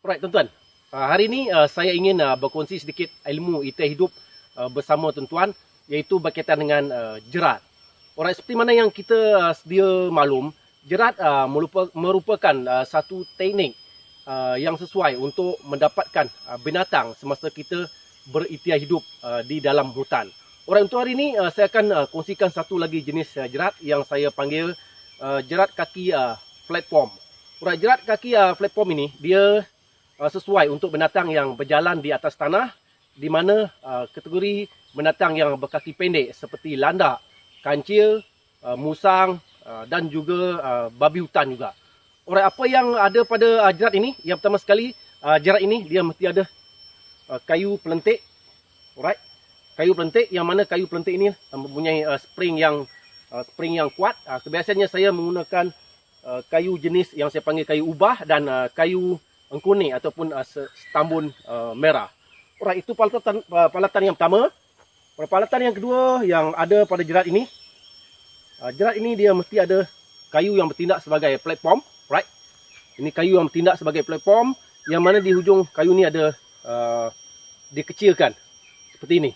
Alright tuan-tuan, hari ini saya ingin berkongsi sedikit ilmu itai hidup bersama tuan-tuan, iaitu berkaitan dengan jerat. Alright, seperti mana yang kita sedia maklum, jerat merupakan satu teknik yang sesuai untuk mendapatkan binatang semasa kita berikhtiar hidup di dalam hutan. Alright, untuk hari ini saya akan kongsikan satu lagi jenis jerat yang saya panggil jerat kaki platform. Alright, jerat kaki platform ini dia sesuai untuk binatang yang berjalan di atas tanah, di mana kategori binatang yang berkaki pendek seperti landak, kancil, musang dan juga babi hutan juga. Alright, apa yang ada pada jerat ini? Yang pertama sekali, jerat ini dia mesti ada kayu pelentik. Alright, kayu pelentik, yang mana kayu pelentik ini mempunyai spring yang kuat. Kebiasaannya saya menggunakan kayu jenis yang saya panggil kayu ubah dan kayu engkuning ataupun setambun merah. Alright, itu peralatan yang pertama. Peralatan yang kedua yang ada pada jerat ini, jerat ini dia mesti ada kayu yang bertindak sebagai platform. Right, ini kayu yang bertindak sebagai platform, yang mana di hujung kayu ni ada dikecilkan seperti ini.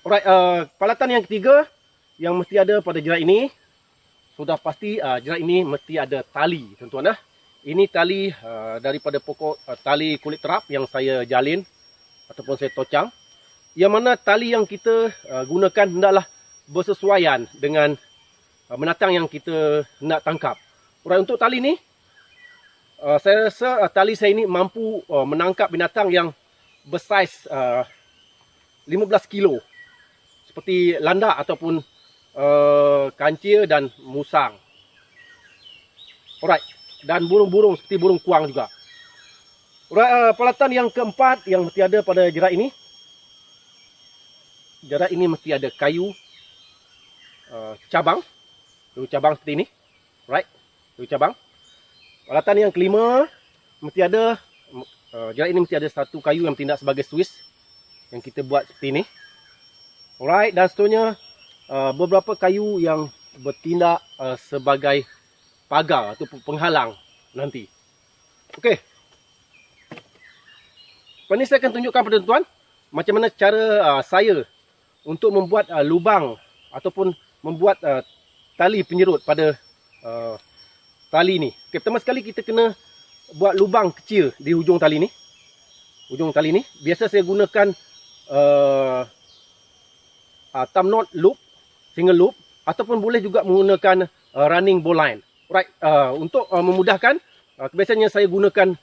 Alright, peralatan yang ketiga yang mesti ada pada jerat ini, sudah pasti jerat ini mesti ada tali, tuan-tuan. Ini tali daripada pokok tali kulit terap yang saya jalin ataupun saya tocang. Yang mana tali yang kita gunakan hendaklah bersesuaian dengan binatang yang kita nak tangkap. Alright, untuk tali ni, saya rasa tali saya ini mampu menangkap binatang yang bersaiz 15 kilo. Seperti landak ataupun kancil dan musang. Alright, dan burung-burung seperti burung kuang juga. Alright, peralatan yang keempat yang mesti ada pada jerat ini. Jerat ini mesti ada kayu cabang. Kayu cabang seperti ini. Alright, kayu cabang. Peralatan yang kelima, mesti ada jerat ini mesti ada satu kayu yang bertindak sebagai Swiss yang kita buat seperti ini. Alright, dan seterusnya beberapa kayu yang bertindak sebagai pagar atau penghalang nanti. Okey. Lepas ni saya akan tunjukkan kepada tuan-tuan macam mana cara saya untuk membuat lubang ataupun membuat tali penyerut pada tali ni. Okay, pertama sekali kita kena buat lubang kecil di hujung tali ni. Hujung tali ni. Biasa saya gunakan thumb knot loop, single loop, ataupun boleh juga menggunakan running bowline. Right, untuk memudahkan, kebiasaannya saya gunakan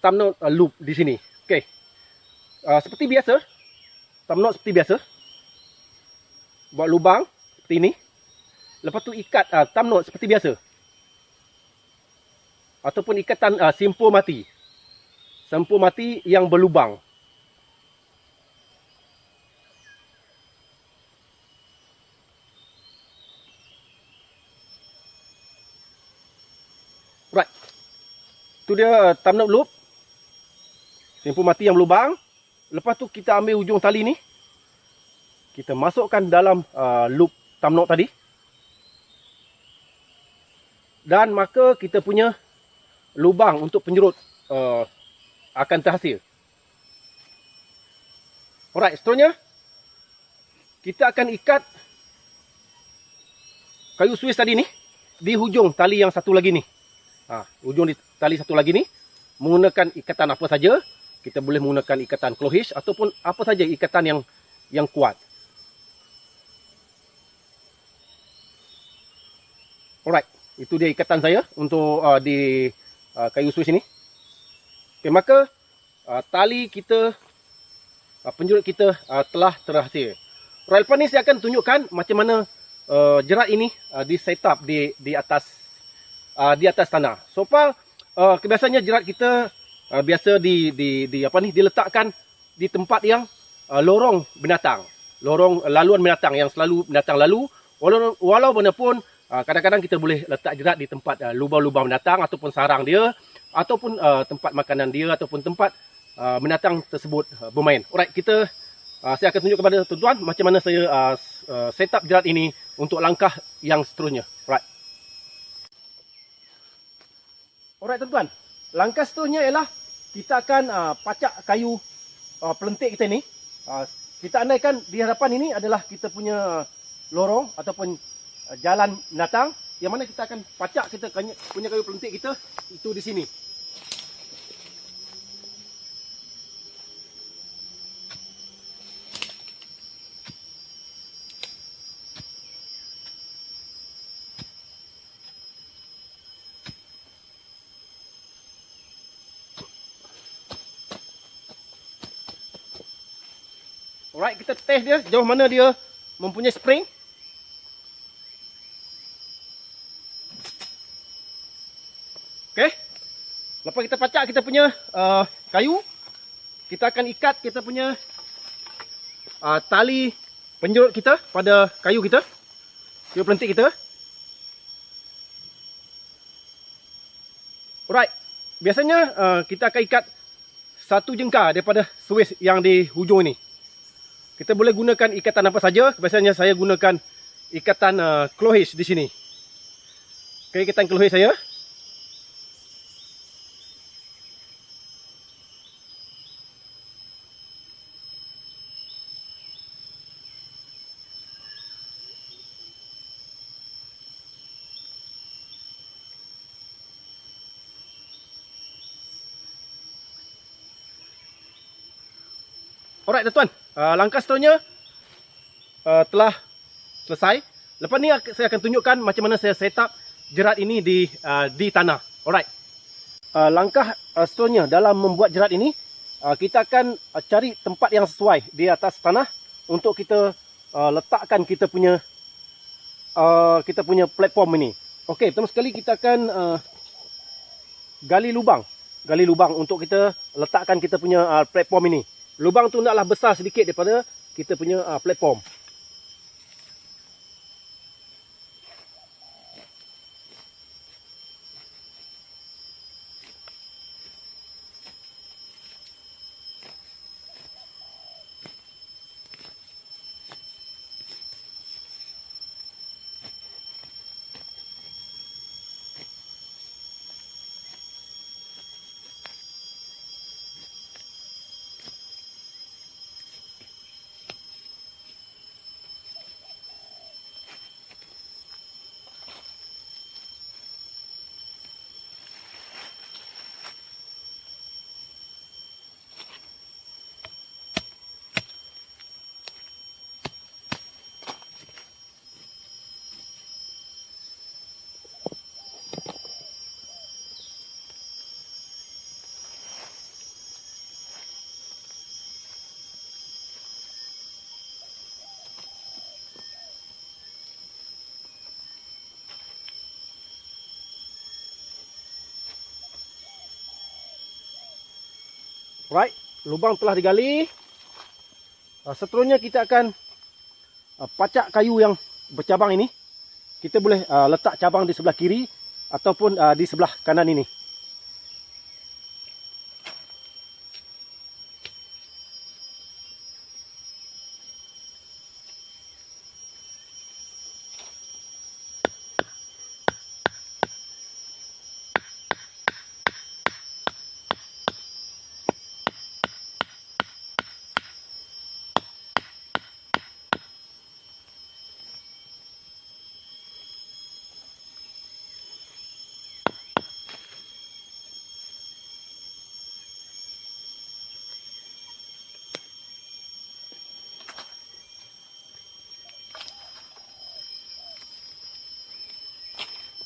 thumb knot loop di sini. Okay. Seperti biasa, thumb knot seperti biasa. Buat lubang seperti ini. Lepas tu ikat thumb knot seperti biasa. Ataupun ikatan simpul mati. Simpul mati yang berlubang. Right. Tu dia thumb knot loop. Simpul mati yang berlubang. Lepas tu kita ambil hujung tali ni. Kita masukkan dalam loop thumb knot tadi. Dan maka kita punya lubang untuk penyerut akan terhasil. Alright, seterusnya kita akan ikat kayu Swiss tadi ni di hujung tali yang satu lagi ni. Hujung di tali satu lagi ni menggunakan ikatan apa saja. Kita boleh menggunakan ikatan clove hitch ataupun apa saja ikatan yang kuat. Alright, itu dia ikatan saya untuk di kayu Swiss ini. Okay, maka tali kita, penjurut kita telah terhasil. Alright, lepas ni saya akan tunjukkan macam mana jerat ini di set up di atas tanah. So far, kebiasaannya jerat kita biasa diletakkan di tempat yang lorong binatang, lorong laluan binatang yang selalu binatang lalu. Walaupun kadang-kadang kita boleh letak jerat di tempat lubang-lubang binatang ataupun sarang dia, ataupun tempat makanan dia, ataupun tempat binatang tersebut bermain. Alright, saya akan tunjuk kepada tuan-tuan macam mana saya set up jerat ini untuk langkah yang seterusnya. Alright, tuan-tuan. langkah seterusnya ialah kita akan pacak kayu pelentik kita ni. Kita andaikan di hadapan ini adalah kita punya lorong ataupun jalan binatang, yang mana kita akan pacak kita punya kayu pelentik kita itu di sini. Alright, kita test dia sejauh mana dia mempunyai spring. Okay. Lepas kita pacak kita punya kayu, kita akan ikat kita punya tali penjurut kita pada kayu kita, kayu pelentik kita. Alright, biasanya kita akan ikat satu jengkar daripada Swiss yang di hujung ini. Kita boleh gunakan ikatan apa saja. Biasanya saya gunakan ikatan clohes di sini. Okay, ikatan clohes saya. Alright tuan-tuan, langkah seterusnya telah selesai. Lepas ni saya akan tunjukkan macam mana saya set up jerat ini di tanah. Alright. Langkah seterusnya dalam membuat jerat ini, kita akan cari tempat yang sesuai di atas tanah untuk kita letakkan kita punya platform ini. Okey, pertama sekali kita akan gali lubang untuk kita letakkan kita punya platform ini. Lubang tu hendaklah besar sedikit daripada kita punya platform. Right, lubang telah digali. Seterusnya kita akan pacak kayu yang bercabang ini. Kita boleh letak cabang di sebelah kiri ataupun di sebelah kanan ini.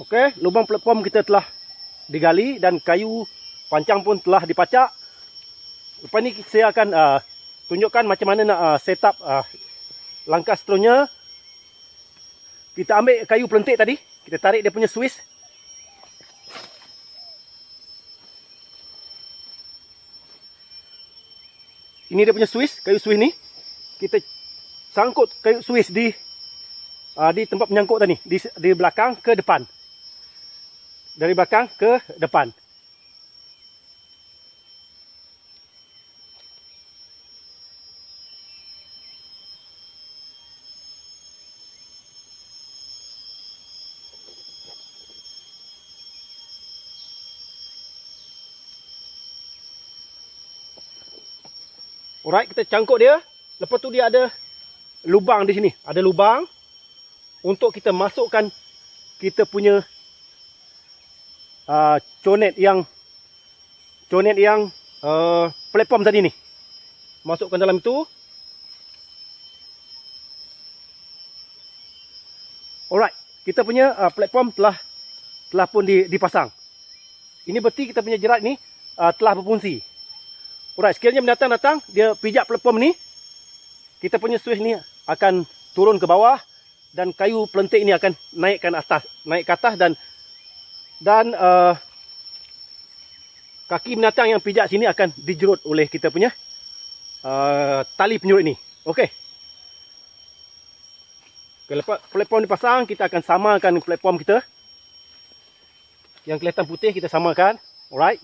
Okey, lubang platform kita telah digali dan kayu pancang pun telah dipacak. Lepas ni saya akan tunjukkan macam mana nak set up langkah seterusnya. Kita ambil kayu pelentik tadi, kita tarik dia punya Swiss. Ini dia punya Swiss, kayu Swiss ni. Kita sangkut kayu Swiss di tempat menyangkut tadi, di belakang ke depan. Dari belakang ke depan. Alright, kita cangkuk dia. Lepas tu dia ada lubang di sini. Ada lubang untuk kita masukkan kita punya conet yang platform tadi ni. Masukkan dalam itu. Alright, kita punya platform telah pun dipasang. Ini berarti kita punya jerat ni telah berfungsi. Alright, sekiranya binatang datang, dia pijak platform ni, kita punya switch ni akan turun ke bawah dan kayu pelentik ini akan naik ke atas dan kaki binatang yang pijak sini akan dijerut oleh kita punya tali penyurut ini. Okey. Lepas platform dipasang, kita akan samakan platform kita. Yang kelihatan putih kita samakan. Alright.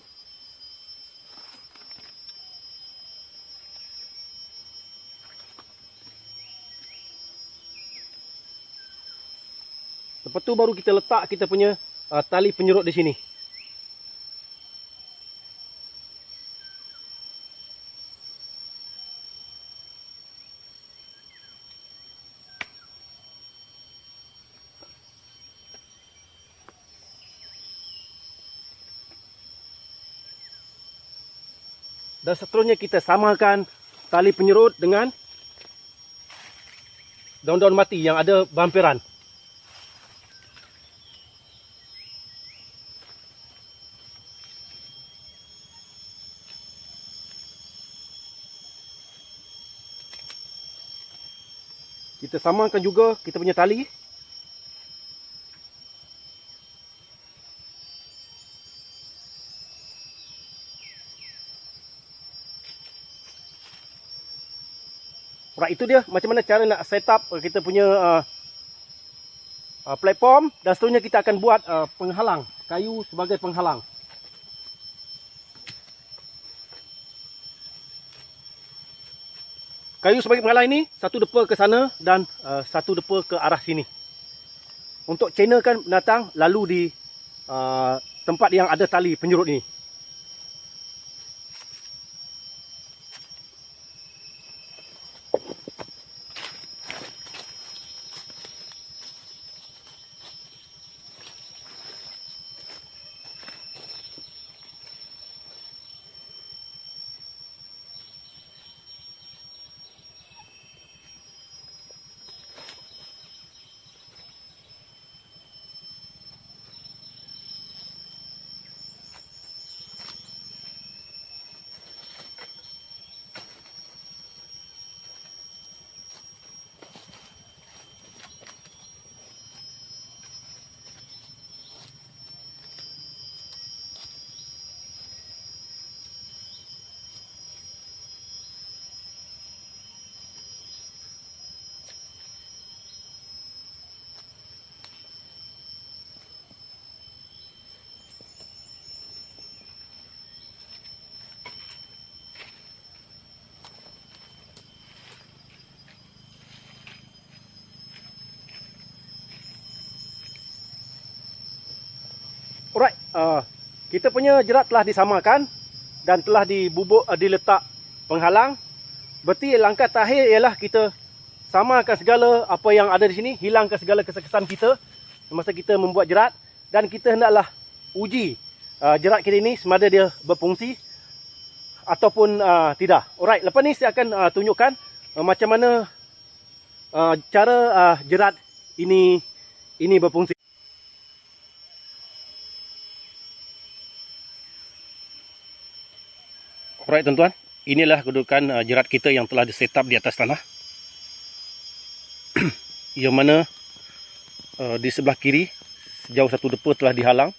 Lepas tu baru kita letak kita punya tali penyurut di sini. Dan seterusnya kita samakan tali penyurut dengan daun-daun mati yang ada bampiran. Kita samakan juga kita punya tali. Alright, itu dia macam mana cara nak set up kita punya platform. Dan seterusnya kita akan buat penghalang, kayu sebagai penghalang. Kayu sebagai penghalang ini, satu depa ke sana dan satu depa ke arah sini. Untuk channelkan binatang lalu di tempat yang ada tali penyurut ini. Alright, kita punya jerat telah disamakan dan telah diletak penghalang. Berarti langkah terakhir ialah kita samakan segala apa yang ada di sini, hilangkan segala kesan-kesan kita semasa kita membuat jerat, dan kita hendaklah uji jerat kita ini semada dia berfungsi ataupun tidak. Alright, lepas ni saya akan tunjukkan macam mana cara jerat ini berfungsi. Alright tuan-tuan, inilah kedudukan jerat kita yang telah disetup di atas tanah. Yang mana di sebelah kiri sejauh satu depa telah dihalang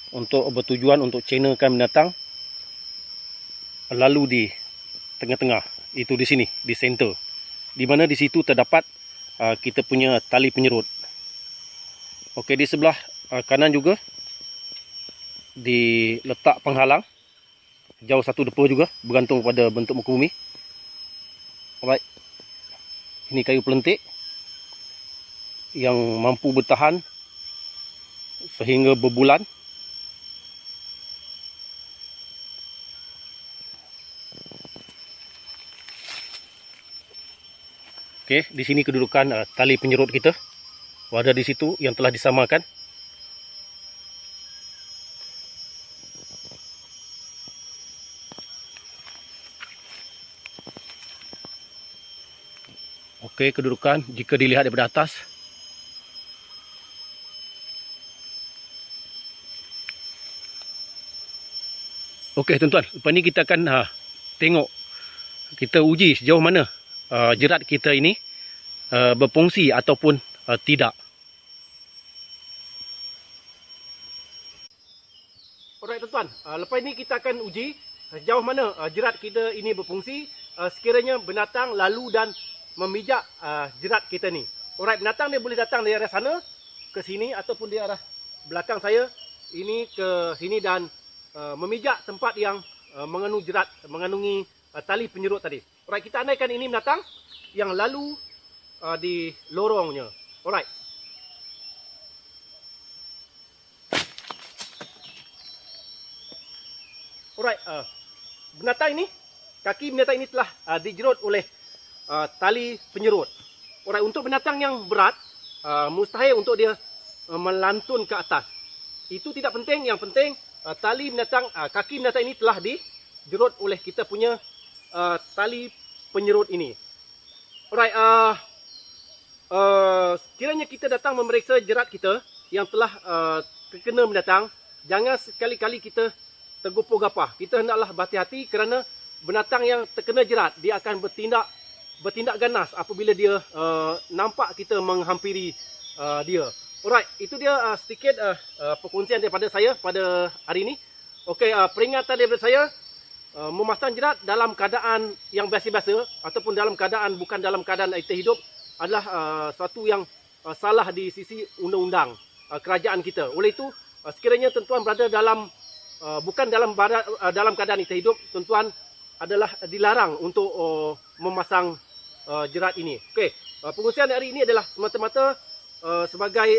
untuk bertujuan untuk channelkan binatang. Lalu di tengah-tengah, itu di sini, di center, di mana di situ terdapat kita punya tali penyerut. Okey, di sebelah kanan juga diletak penghalang jauh satu depa juga, bergantung pada bentuk muka bumi. Alright, ini kayu pelentik yang mampu bertahan sehingga berbulan. Okey, di sini kedudukan tali penyerut kita. Wadah di situ yang telah disamakan. Okey, kedudukan jika dilihat daripada atas. Okey tuan-tuan, lepas ni kita akan tengok, kita uji sejauh mana jerat kita ini berfungsi ataupun tidak. Alright tuan-tuan, lepas ni kita akan uji sejauh mana jerat kita ini berfungsi sekiranya binatang lalu dan memijak jerat kita ni. Alright, binatang dia boleh datang dari arah sana ke sini ataupun di arah belakang saya ini ke sini dan memijak tempat yang mengandungi tali penyerut tadi. Alright, kita andaikan ini binatang yang lalu di lorongnya. Alright. Alright, binatang ini, kaki binatang ini telah dijerut oleh tali penyerut. Alright, untuk binatang yang berat, mustahil untuk dia melantun ke atas. Itu tidak penting, yang penting tali binatang, kaki binatang ini telah dijerut oleh kita punya tali penyerut ini. Alright, sekiranya kita datang memeriksa jerat kita yang telah terkena binatang, jangan sekali-kali kita tergopoh gapah. Kita hendaklah berhati-hati kerana binatang yang terkena jerat, dia akan bertindak ganas apabila dia nampak kita menghampiri dia. Alright, itu dia sedikit perkongsian daripada saya pada hari ini. Okey, peringatan daripada saya, memasang jerat dalam keadaan yang biasa-biasa ataupun dalam keadaan bukan dalam keadaan terhidup adalah suatu yang salah di sisi undang-undang kerajaan kita. Oleh itu, sekiranya tuan-tuan berada dalam bukan dalam keadaan terhidup, tuan-tuan adalah dilarang untuk memasang jerat ini. Okey, perkongsian hari ini adalah semata-mata sebagai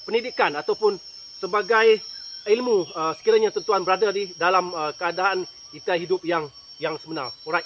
pendidikan ataupun sebagai ilmu sekiranya tuan-tuan berada di dalam keadaan kita hidup yang sebenar. Alright.